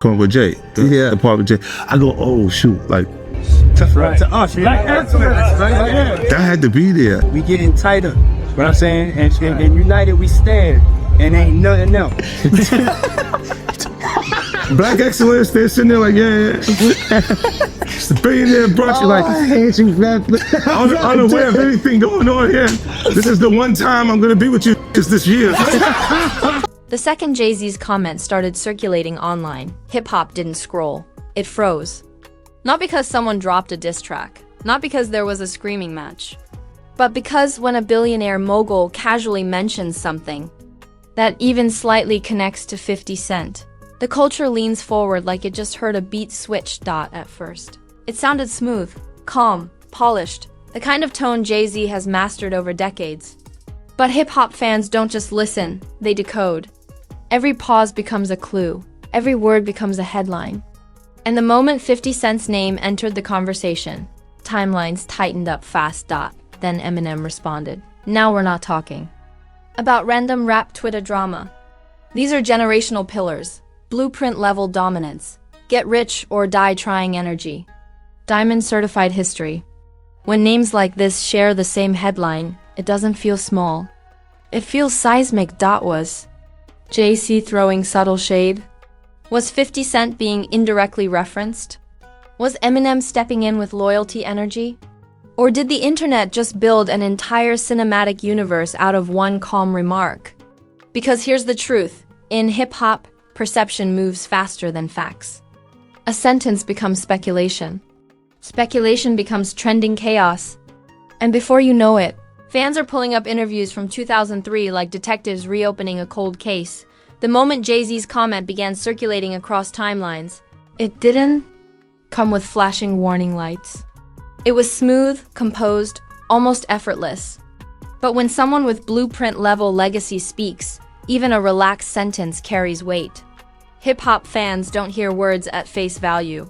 Come with Jay. The part with Jay. I go, oh shoot, like Right. To us, like excellence, right? Yeah. that had to be there. We getting tighter, what I'm saying, and united we stand, and ain't nothing else. Black excellence, they're sitting there like, yeah. It's the billionaire brunch. You're like, I hate you, man. unaware of anything going on here. This is the one time I'm gonna be with you this year. The second Jay-Z's comment started circulating online, hip-hop didn't scroll. It froze. Not because someone dropped a diss track, not because there was a screaming match, but because when a billionaire mogul casually mentions something that even slightly connects to 50 Cent, the culture leans forward like it just heard a beat switch at first. It sounded smooth, calm, polished, the kind of tone Jay-Z has mastered over decades. But hip-hop fans don't just listen, they decode. Every pause becomes a clue, every word becomes a headline. And the moment 50 Cent's name entered the conversation, timelines tightened up fast. Then Eminem responded, "Now we're not talking about random rap Twitter drama. These are generational pillars, blueprint-level dominance, get rich or die trying energy, diamond-certified history. When names like this share the same headline, it doesn't feel small. It feels seismic. Was Jay-Z throwing subtle shade? Was 50 Cent being indirectly referenced? Was Eminem stepping in with loyalty energy? Or did the internet just build an entire cinematic universe out of one calm remark? Because here's the truth. In hip-hop, perception moves faster than facts. A sentence becomes speculation. Speculation becomes trending chaos. And before you know it, fans are pulling up interviews from 2003 like detectives reopening a cold case. The moment Jay-Z's comment began circulating across timelines, it didn't come with flashing warning lights. It was smooth, composed, almost effortless. But when someone with blueprint-level legacy speaks, even a relaxed sentence carries weight. Hip-hop fans don't hear words at face value.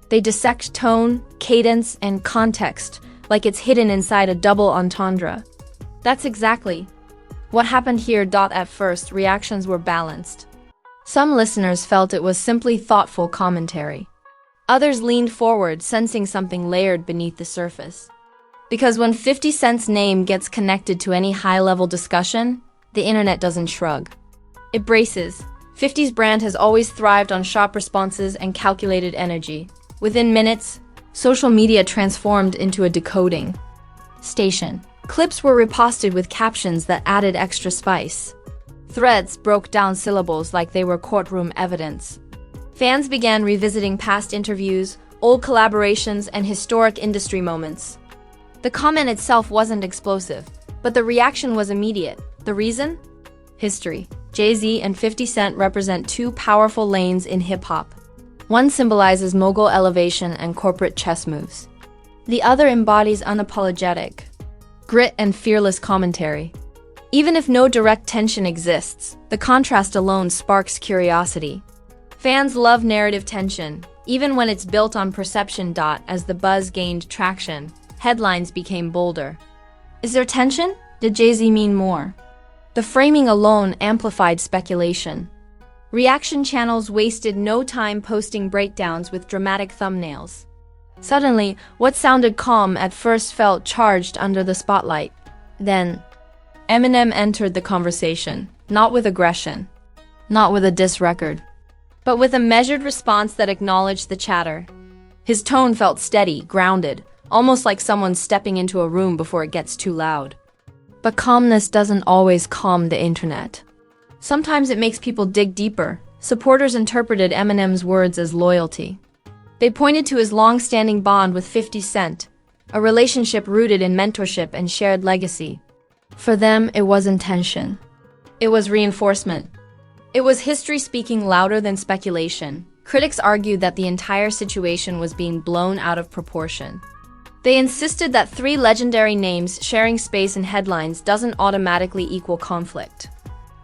They dissect tone, cadence, and context like it's hidden inside a double entendre. That's exactly what happened here. At first, reactions were balanced. Some listeners felt it was simply thoughtful commentary. Others leaned forward, sensing something layered beneath the surface. Because when 50 Cent's name gets connected to any high-level discussion, the internet doesn't shrug. It braces. 50's brand has always thrived on sharp responses and calculated energy. Within minutes, social media transformed into a decoding station. Clips were reposted with captions that added extra spice. Threads broke down syllables like they were courtroom evidence. Fans began revisiting past interviews, old collaborations, and historic industry moments. The comment itself wasn't explosive, but the reaction was immediate. The reason? History. Jay-Z and 50 Cent represent two powerful lanes in hip-hop. One symbolizes mogul elevation and corporate chess moves. The other embodies unapologetic grit and fearless commentary. Even if no direct tension exists, the contrast alone sparks curiosity. Fans love narrative tension, even when it's built on perception. As the buzz gained traction, headlines became bolder. Is there tension? Did Jay-Z mean more? The framing alone amplified speculation. Reaction channels wasted no time posting breakdowns with dramatic thumbnails. Suddenly, what sounded calm at first felt charged under the spotlight. Then, Eminem entered the conversation, not with aggression, not with a diss record, but with a measured response that acknowledged the chatter. His tone felt steady, grounded, almost like someone stepping into a room before it gets too loud. But calmness doesn't always calm the internet. Sometimes it makes people dig deeper. Supporters interpreted Eminem's words as loyalty. They pointed to his long-standing bond with 50 Cent, a relationship rooted in mentorship and shared legacy. For them, it wasn't tension. It was reinforcement. It was history speaking louder than speculation. Critics argued that the entire situation was being blown out of proportion. They insisted that three legendary names sharing space in headlines doesn't automatically equal conflict.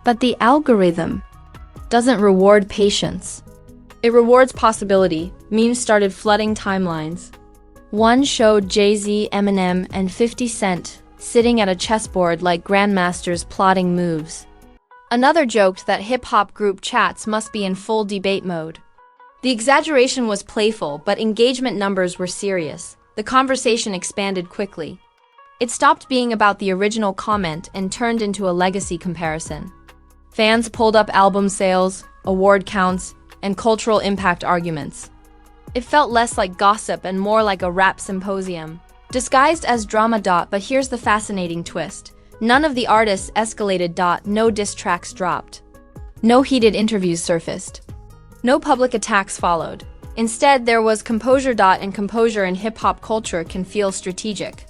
But the algorithm doesn't reward patience. It rewards possibility. Memes started flooding timelines. One showed Jay-Z, Eminem, and 50 Cent sitting at a chessboard like grandmasters plotting moves. Another joked that hip-hop group chats must be in full debate mode. The exaggeration was playful, but engagement numbers were serious. The conversation expanded quickly. It stopped being about the original comment and turned into a legacy comparison. Fans pulled up album sales, award counts, and cultural impact arguments. It felt less like gossip and more like a rap symposium, disguised as drama. But here's the fascinating twist. None of the artists escalated. No diss tracks dropped. No heated interviews surfaced. No public attacks followed. Instead, there was composure. And composure in hip-hop culture can feel strategic.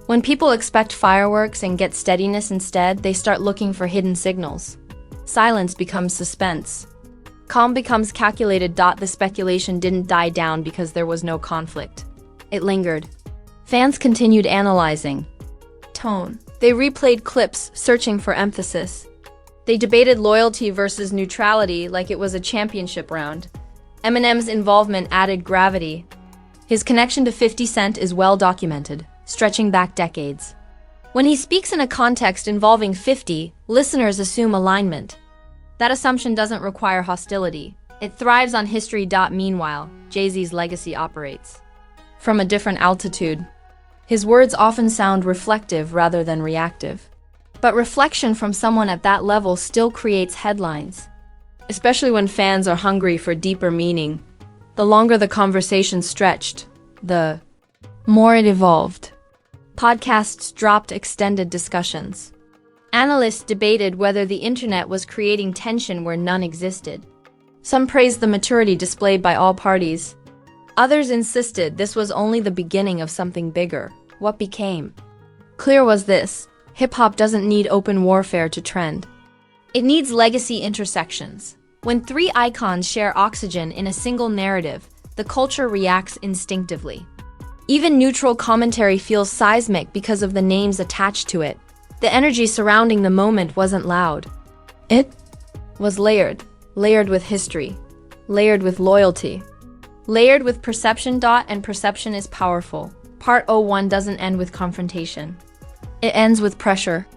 When people expect fireworks and get steadiness instead, they start looking for hidden signals. Silence becomes suspense. Calm becomes calculated. The speculation didn't die down because there was no conflict. It lingered. Fans continued analyzing tone. They replayed clips, searching for emphasis. They debated loyalty versus neutrality like it was a championship round. Eminem's involvement added gravity. His connection to 50 Cent is well documented, stretching back decades. When he speaks in a context involving 50, listeners assume alignment. That assumption doesn't require hostility. It thrives on history. Meanwhile, Jay-Z's legacy operates from a different altitude. His words often sound reflective rather than reactive. But reflection from someone at that level still creates headlines, especially when fans are hungry for deeper meaning. The longer the conversation stretched, the more it evolved. Podcasts dropped extended discussions. Analysts debated whether the internet was creating tension where none existed. Some praised the maturity displayed by all parties. Others insisted this was only the beginning of something bigger. What became clear was this: hip-hop doesn't need open warfare to trend. It needs legacy intersections. When three icons share oxygen in a single narrative, the culture reacts instinctively. Even neutral commentary feels seismic because of the names attached to it. The energy surrounding the moment wasn't loud. It was layered. Layered with history. Layered with loyalty. Layered with perception. And perception is powerful. Part 01 doesn't end with confrontation. It ends with pressure.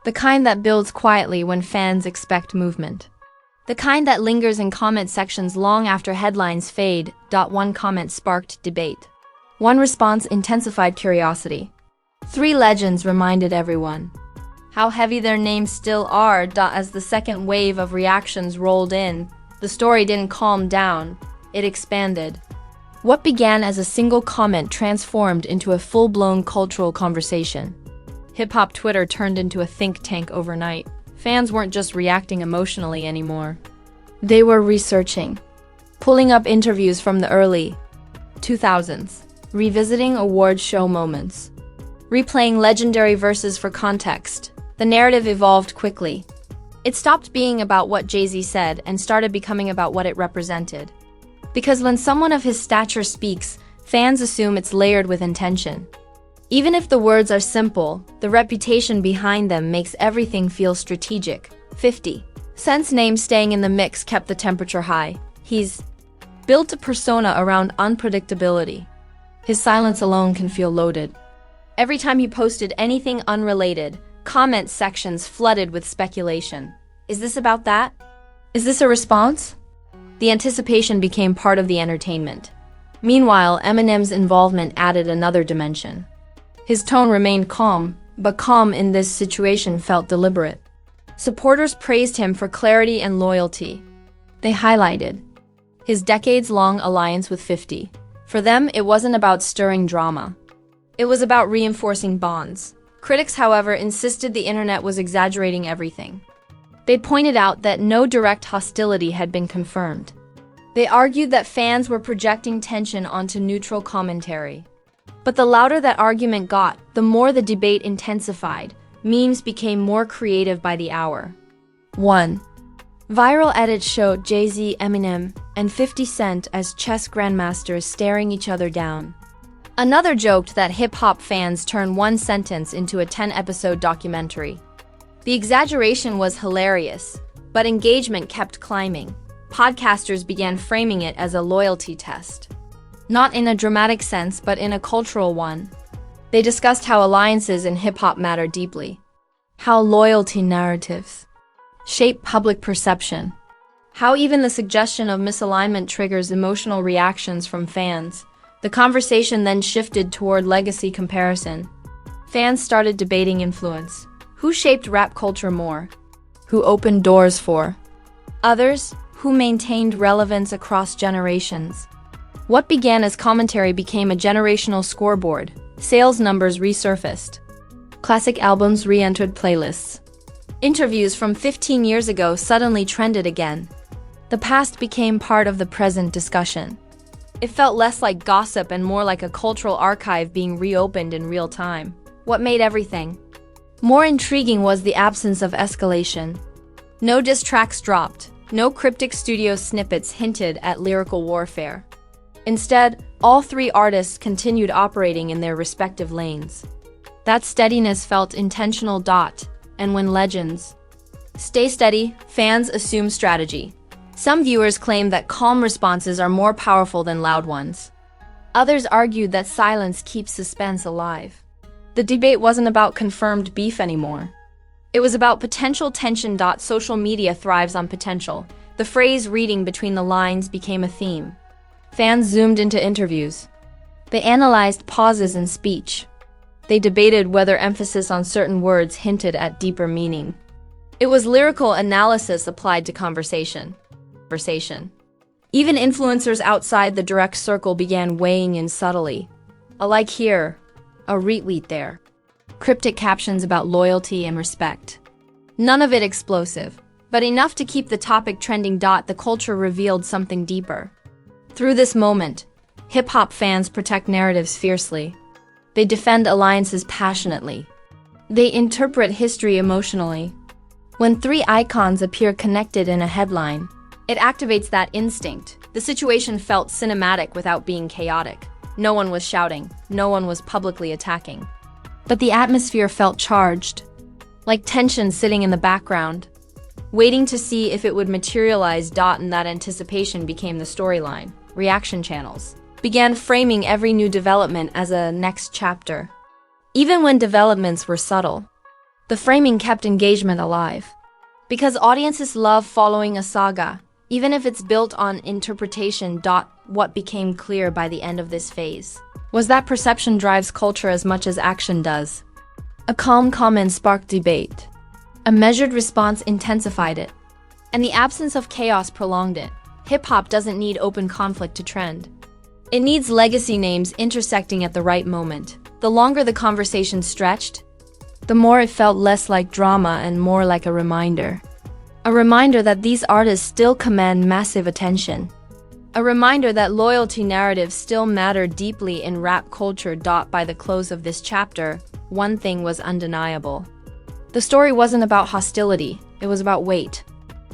The kind that builds quietly when fans expect movement. The kind that lingers in comment sections long after headlines fade. One comment sparked debate. One response intensified curiosity. Three legends reminded everyone how heavy their names still are. As the second wave of reactions rolled in, the story didn't calm down, it expanded. What began as a single comment transformed into a full-blown cultural conversation. Hip-hop Twitter turned into a think tank overnight. Fans weren't just reacting emotionally anymore. They were researching, pulling up interviews from the early 2000s, revisiting award show moments, replaying legendary verses for context. The narrative evolved quickly. It stopped being about what Jay-Z said and started becoming about what it represented. Because when someone of his stature speaks, fans assume it's layered with intention. Even if the words are simple, the reputation behind them makes everything feel strategic. 50 Cent's name staying in the mix kept the temperature high. He's built a persona around unpredictability. His silence alone can feel loaded. Every time he posted anything unrelated, comment sections flooded with speculation. Is this about that? Is this a response? The anticipation became part of the entertainment. Meanwhile, Eminem's involvement added another dimension. His tone remained calm, but calm in this situation felt deliberate. Supporters praised him for clarity and loyalty. They highlighted his decades-long alliance with 50. For them, it wasn't about stirring drama. It was about reinforcing bonds. Critics, however, insisted the internet was exaggerating everything. They pointed out that no direct hostility had been confirmed. They argued that fans were projecting tension onto neutral commentary. But the louder that argument got, the more the debate intensified. Memes became more creative by the hour. 1. Viral edits showed Jay-Z, Eminem, and 50 Cent as chess grandmasters staring each other down. Another joked that hip-hop fans turn one sentence into a 10-episode documentary. The exaggeration was hilarious, but engagement kept climbing. Podcasters began framing it as a loyalty test. Not in a dramatic sense, but in a cultural one. They discussed how alliances in hip-hop matter deeply, how loyalty narratives shape public perception, How even the suggestion of misalignment triggers emotional reactions from fans. The conversation then shifted toward legacy comparison. Fans started debating influence. Who shaped rap culture more? Who opened doors for? Others, who maintained relevance across generations? What began as commentary became a generational scoreboard. Sales numbers resurfaced. Classic albums re-entered playlists. Interviews from 15 years ago suddenly trended again. The past became part of the present discussion. It felt less like gossip and more like a cultural archive being reopened in real time. What made everything more intriguing was the absence of escalation. No diss tracks dropped. No cryptic studio snippets hinted at lyrical warfare. Instead, all three artists continued operating in their respective lanes. That steadiness felt intentional. And when legends stay steady, fans assume strategy. Some viewers claim that calm responses are more powerful than loud ones. Others argued that silence keeps suspense alive. The debate wasn't about confirmed beef anymore. It was about potential tension. Social media thrives on potential. The phrase reading between the lines became a theme. Fans zoomed into interviews. They analyzed pauses in speech. They debated whether emphasis on certain words hinted at deeper meaning. It was lyrical analysis applied to conversation. Even influencers outside the direct circle began weighing in subtly. A like here, a retweet there. Cryptic captions about loyalty and respect. None of it explosive, but enough to keep the topic trending. The culture revealed something deeper. Through this moment, hip-hop fans protect narratives fiercely. They defend alliances passionately. They interpret history emotionally. When three icons appear connected in a headline, it activates that instinct. The situation felt cinematic without being chaotic. No one was shouting. No one was publicly attacking. But the atmosphere felt charged, like tension sitting in the background, waiting to see if it would materialize. And that anticipation became the storyline. Reaction channels began framing every new development as a next chapter. Even when developments were subtle, the framing kept engagement alive. Because audiences love following a saga, even if it's built on interpretation. What became clear by the end of this phase was that perception drives culture as much as action does. A calm comment sparked debate. A measured response intensified it. And the absence of chaos prolonged it. Hip-hop doesn't need open conflict to trend. It needs legacy names intersecting at the right moment. The longer the conversation stretched, the more it felt less like drama and more like a reminder. A reminder that these artists still command massive attention. A reminder that loyalty narratives still matter deeply in rap culture. By the close of this chapter, one thing was undeniable. The story wasn't about hostility, it was about weight.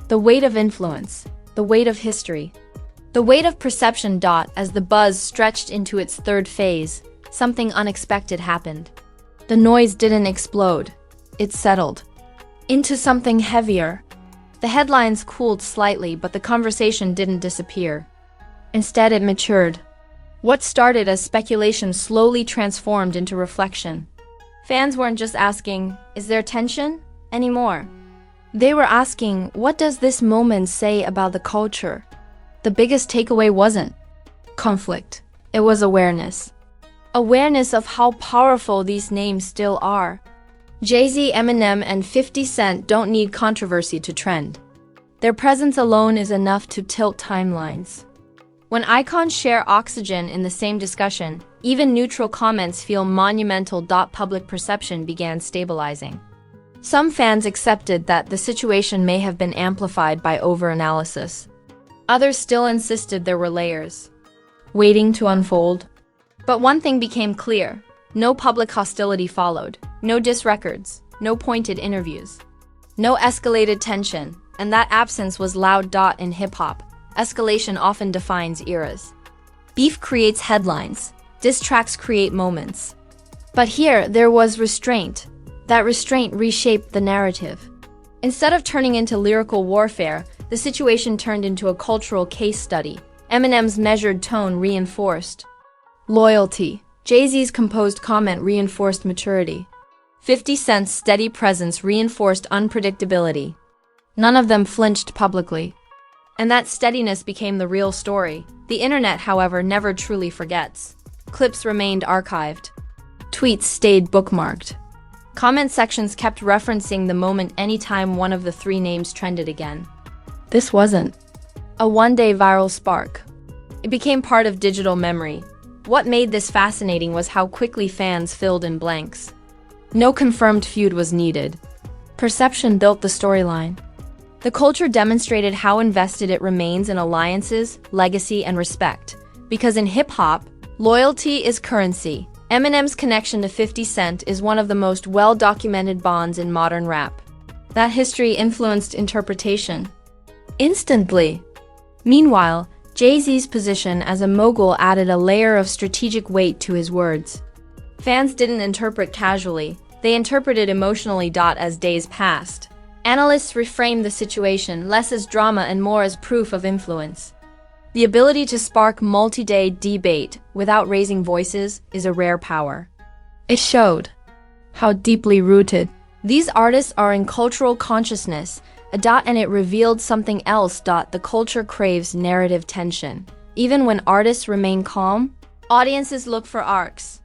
The weight of influence, the weight of history, the weight of perception. As the buzz stretched into its third phase, something unexpected happened. The noise didn't explode, it settled into something heavier. The headlines cooled slightly, but the conversation didn't disappear. Instead, it matured. What started as speculation slowly transformed into reflection. Fans weren't just asking, "Is there tension?" anymore. They were asking, what does this moment say about the culture? The biggest takeaway wasn't conflict. It was awareness. Awareness of how powerful these names still are. Jay-Z, Eminem, and 50 Cent don't need controversy to trend. Their presence alone is enough to tilt timelines. When icons share oxygen in the same discussion, even neutral comments feel monumental. Public perception began stabilizing. Some fans accepted that the situation may have been amplified by over-analysis. Others still insisted there were layers, waiting to unfold. But one thing became clear. No public hostility followed. No diss records. No pointed interviews. No escalated tension. And that absence was loud. In hip-hop, escalation often defines eras. Beef creates headlines. Diss tracks create moments. But here, there was restraint. That restraint reshaped the narrative. Instead of turning into lyrical warfare, the situation turned into a cultural case study. Eminem's measured tone reinforced loyalty. Jay-Z's composed comment reinforced maturity. 50 Cent's steady presence reinforced unpredictability. None of them flinched publicly. And that steadiness became the real story. The internet, however, never truly forgets. Clips remained archived. Tweets stayed bookmarked. Comment sections kept referencing the moment anytime one of the three names trended again. This wasn't a one-day viral spark. It became part of digital memory. What made this fascinating was how quickly fans filled in blanks. No confirmed feud was needed. Perception built the storyline. The culture demonstrated how invested it remains in alliances, legacy, and respect. Because in hip-hop, loyalty is currency. Eminem's connection to 50 Cent is one of the most well-documented bonds in modern rap. That history influenced interpretation instantly. Meanwhile, Jay-Z's position as a mogul added a layer of strategic weight to his words. Fans didn't interpret casually, they interpreted emotionally. As days passed, analysts reframed the situation less as drama and more as proof of influence. The ability to spark multi-day debate without raising voices is a rare power. It showed how deeply rooted these artists are in cultural consciousness, and it revealed something else. The culture craves narrative tension. Even when artists remain calm, audiences look for arcs.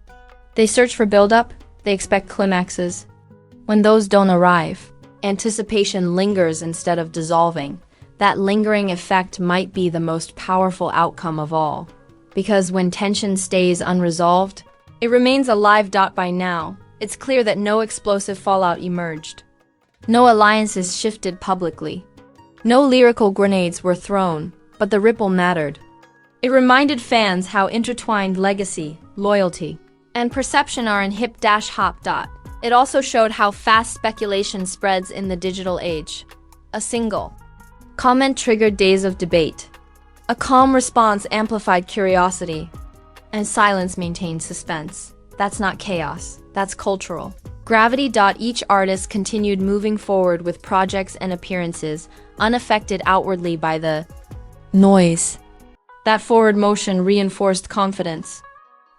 They search for build-up, they expect climaxes. When those don't arrive, anticipation lingers instead of dissolving. That lingering effect might be the most powerful outcome of all. Because when tension stays unresolved, it remains alive. By now, it's clear that no explosive fallout emerged. No alliances shifted publicly. No lyrical grenades were thrown, but the ripple mattered. It reminded fans how intertwined legacy, loyalty, and perception are in hip-hop. It also showed how fast speculation spreads in the digital age. A single comment triggered days of debate. A calm response amplified curiosity. And silence maintained suspense. That's not chaos, that's cultural gravity. Each artist continued moving forward with projects and appearances, unaffected outwardly by the noise. That forward motion reinforced confidence.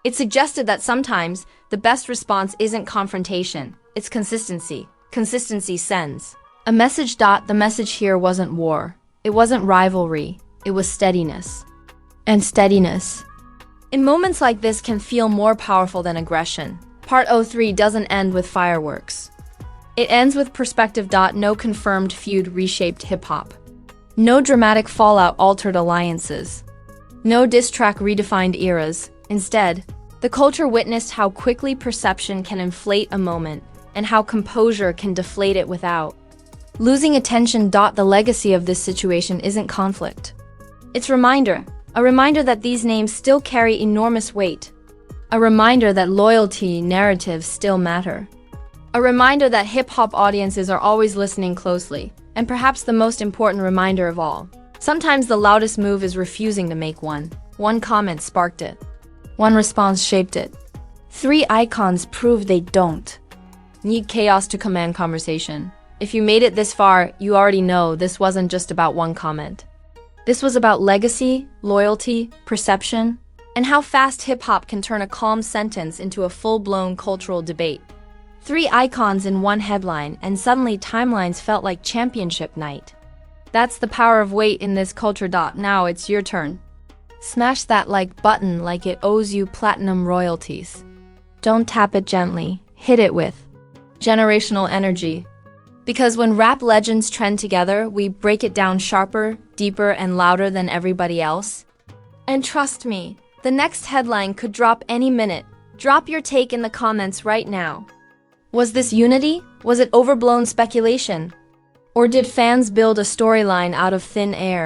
It suggested that sometimes the best response isn't confrontation, it's consistency. Consistency sends a message. The message here wasn't war, it wasn't rivalry, it was steadiness. And steadiness, in moments like this, can feel more powerful than aggression. Part 03 doesn't end with fireworks. It ends with perspective. No confirmed feud reshaped hip-hop. No dramatic fallout altered alliances. No diss track redefined eras. Instead, the culture witnessed how quickly perception can inflate a moment and how composure can deflate it without losing attention. The legacy of this situation isn't conflict. It's a reminder that these names still carry enormous weight. A reminder that loyalty narratives still matter. A reminder that hip-hop audiences are always listening closely. And perhaps the most important reminder of all, sometimes the loudest move is refusing to make one. One comment sparked it. One response shaped it. Three icons prove they don't need chaos to command conversation. If you made it this far, you already know this wasn't just about one comment. This was about legacy, loyalty, perception, and how fast hip-hop can turn a calm sentence into a full-blown cultural debate. Three icons in one headline, and suddenly timelines felt like championship night. That's the power of weight in this culture. Now it's your turn. Smash that like button like it owes you platinum royalties. Don't tap it gently, hit it with generational energy. Because when rap legends trend together, we break it down sharper, deeper, and louder than everybody else. And trust me, the next headline could drop any minute. Drop your take in the comments right now. Was this unity? Was it overblown speculation? Or did fans build a storyline out of thin air?